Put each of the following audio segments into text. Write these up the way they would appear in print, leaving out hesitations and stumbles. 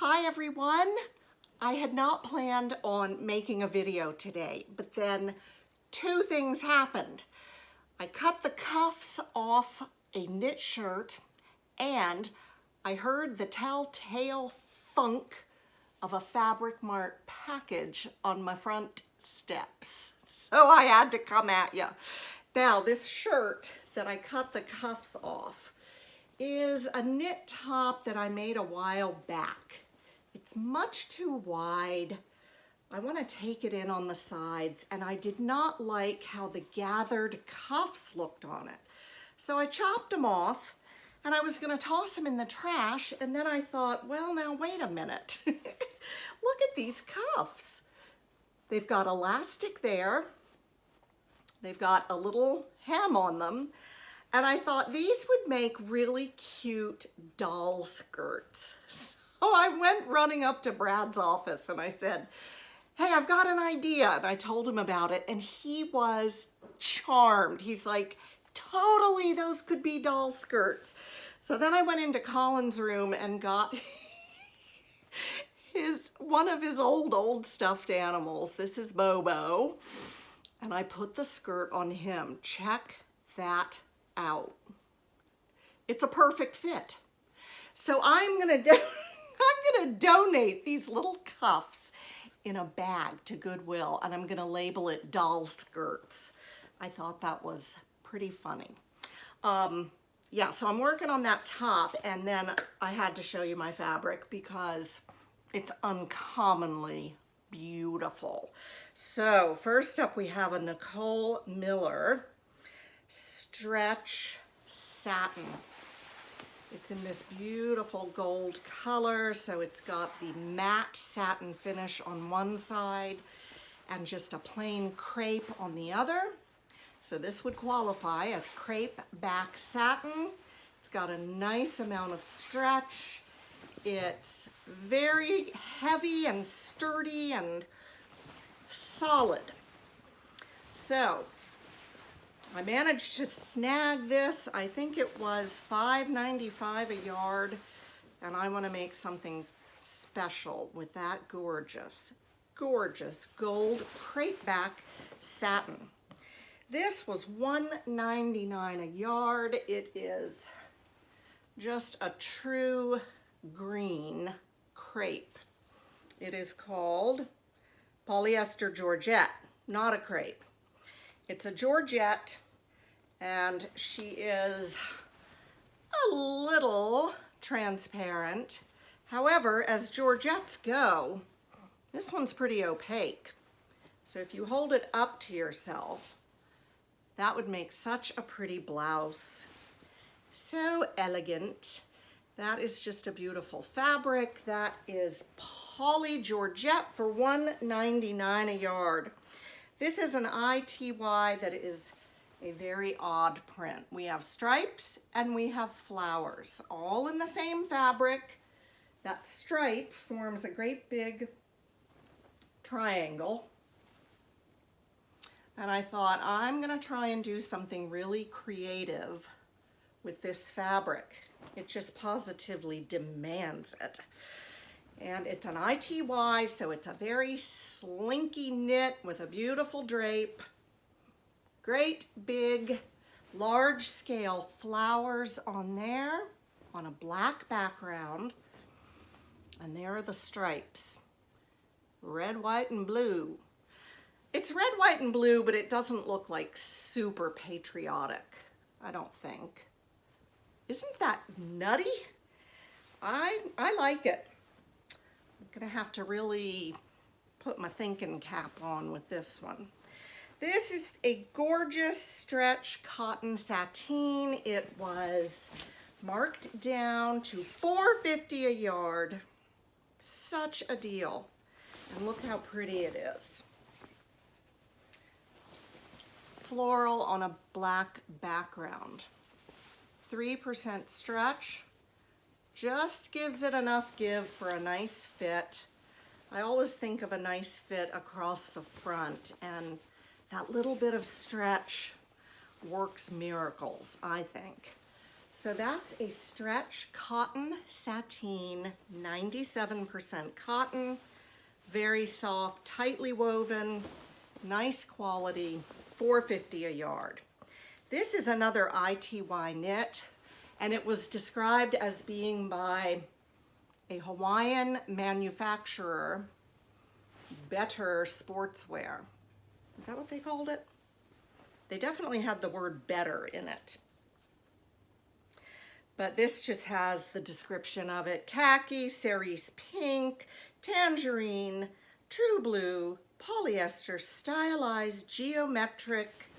Hi everyone. I had not planned on making a video today, but then two things happened. I cut the cuffs off a knit shirt and I heard the telltale thunk of a Fabric Mart package on my front steps. So I had to come at you. Now this shirt that I cut the cuffs off is a knit top that I made a while back. It's much too wide. I want to take it in on the sides, and I did not like how the gathered cuffs looked on it. So I chopped them off, and I was going to toss them in the trash, and then I thought, well, now wait a minute. Look at these cuffs. They've got elastic there. They've got a little hem on them. And I thought these would make really cute doll skirts. So I went running up to Brad's office and I said, hey, I've got an idea. And I told him about it and he was charmed. He's like, totally, those could be doll skirts. So then I went into Colin's room and got one of his old stuffed animals. This is Bobo. And I put the skirt on him. Check that out. It's a perfect fit. So I'm gonna donate these little cuffs in a bag to Goodwill, and I'm gonna label it doll skirts. I thought that was pretty funny. Yeah, so I'm working on that top, and then I had to show you my fabric because it's uncommonly beautiful. So first up we have a Nicole Miller stretch satin. It's in this beautiful gold color, so it's got the matte satin finish on one side and just a plain crepe on the other. So this would qualify as crepe back satin. It's got a nice amount of stretch. It's very heavy and sturdy and solid. So I managed to snag this. I think it was $5.95 a yard, and I want to make something special with that gorgeous gold crepe back satin. This was $1.99 a yard. It is just a true green crepe. It is called polyester Georgette, not a crepe. It's a Georgette, and she is a little transparent. However, as Georgettes go, this one's pretty opaque. So if you hold it up to yourself, that would make such a pretty blouse. So elegant. That is just a beautiful fabric. That is poly Georgette for $1.99 a yard. This is an ITY that is a very odd print. We have stripes and we have flowers, all in the same fabric. That stripe forms a great big triangle. And I thought, I'm gonna try and do something really creative with this fabric. It just positively demands it. And it's an ITY, so it's a very slinky knit with a beautiful drape. Great big, large scale flowers on there on a black background. And there are the stripes. Red, white, and blue. It's red, white, and blue, but it doesn't look like super patriotic, I don't think. Isn't that nutty? I like it. I'm gonna have to really put my thinking cap on with this one. This is a gorgeous stretch cotton sateen. It was marked down to $4.50 a yard. Such a deal. And look how pretty it is. Floral on a black background. 3% stretch. Just gives it enough give for a nice fit. I always think of a nice fit across the front, and that little bit of stretch works miracles, I think. So that's a stretch cotton sateen, 97% cotton, very soft, tightly woven, nice quality, $4.50 a yard. This is another ITY knit, and it was described as being by a Hawaiian manufacturer, Better Sportswear. Is that what they called it? They definitely had the word better in it. But this just has the description of it. Khaki, cerise pink, tangerine, true blue, polyester, stylized, geometric,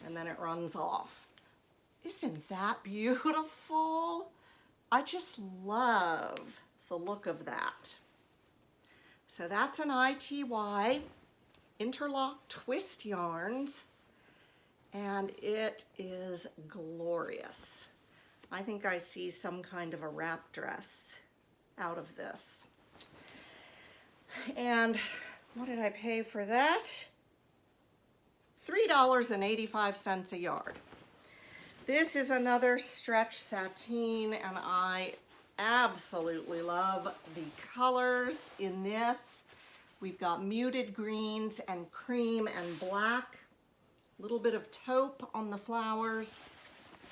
and then it runs off. Isn't that beautiful? I just love the look of that. So that's an ITY, interlock twist yarns, and it is glorious. I think I see some kind of a wrap dress out of this. And what did I pay for that? $3.85 a yard. This is another stretch sateen, and I absolutely love the colors in this. We've got muted greens and cream and black, a little bit of taupe on the flowers,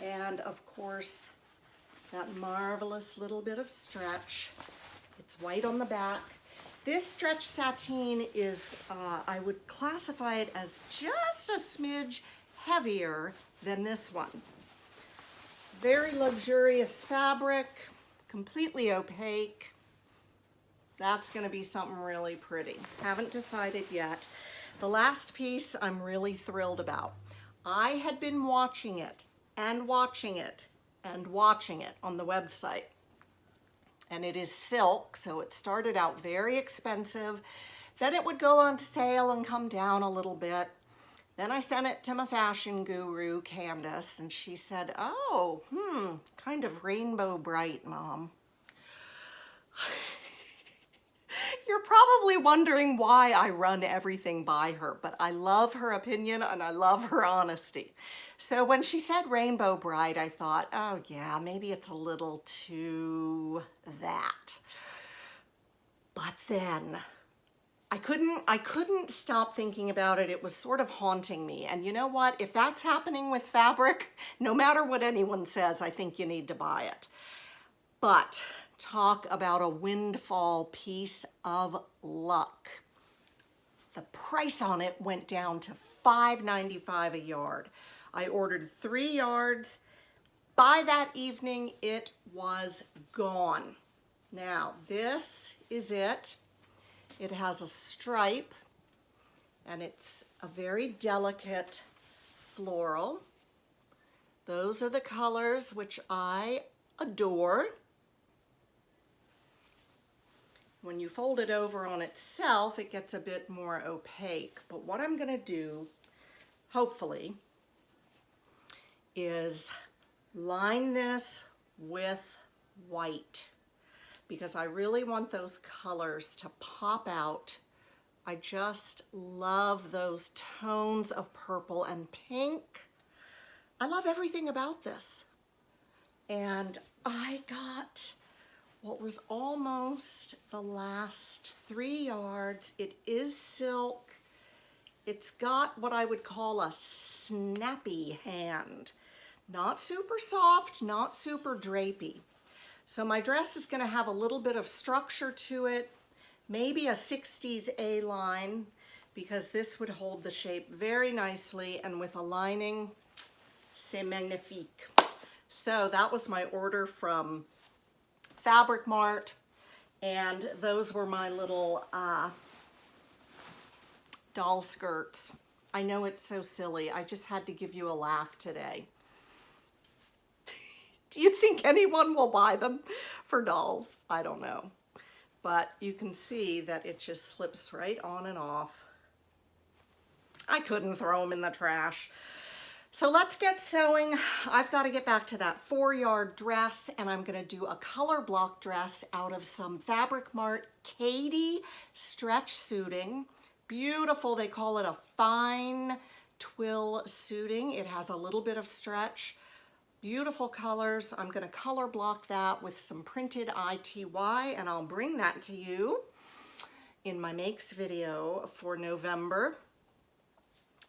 and of course that marvelous little bit of stretch. It's white on the back. This stretch sateen is, I would classify it as just a smidge heavier than this one. Very luxurious fabric, completely opaque. That's gonna be something really pretty. Haven't decided yet. The last piece I'm really thrilled about. I had been watching it and watching it and watching it on the website. And it is silk, so it started out very expensive. Then it would go on sale and come down a little bit. Then I sent it to my fashion guru, Candace, and she said, oh, kind of rainbow bright, Mom. You're probably wondering why I run everything by her, but I love her opinion and I love her honesty. So when she said rainbow bright, I thought, oh yeah, maybe it's a little too that. But then I couldn't stop thinking about it. It was sort of haunting me. And you know what? If that's happening with fabric, no matter what anyone says, I think you need to buy it. But talk about a windfall piece of luck. The price on it went down to $5.95 a yard. I ordered 3 yards. By that evening, it was gone. Now, this is it. It has a stripe, and it's a very delicate floral. Those are the colors which I adore. When you fold it over on itself, it gets a bit more opaque. But what I'm gonna do, hopefully, is line this with white, because I really want those colors to pop out. I just love those tones of purple and pink. I love everything about this. And I got what was almost the last 3 yards. It is silk. It's got what I would call a snappy hand. Not super soft, not super drapey. So my dress is gonna have a little bit of structure to it, maybe a 60s A-line, because this would hold the shape very nicely, and with a lining, c'est magnifique. So that was my order from Fabric Mart, and those were my little doll skirts. I know it's so silly. I just had to give you a laugh today. Do you think anyone will buy them for dolls? I don't know. But you can see that it just slips right on and off. I couldn't throw them in the trash. So let's get sewing. I've got to get back to that 4-yard dress, and I'm going to do a color block dress out of some Fabric Mart Katie stretch suiting. Beautiful. They call it a fine twill suiting. It has a little bit of stretch, Beautiful colors. I'm going to color block that with some printed ITY, and I'll bring that to you in my makes video for November.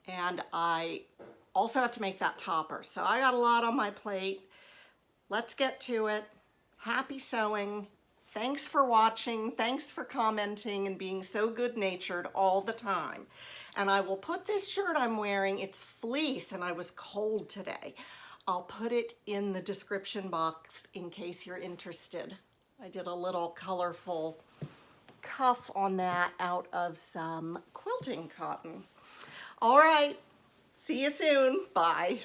And I also have to make that topper. So I got a lot on my plate. Let's get to it. Happy sewing. Thanks for watching. Thanks for commenting and being so good-natured all the time. And I will put this shirt I'm wearing, it's fleece and I was cold today. I'll put it in the description box in case you're interested. I did a little colorful cuff on that out of some quilting cotton. All right, see you soon. Bye.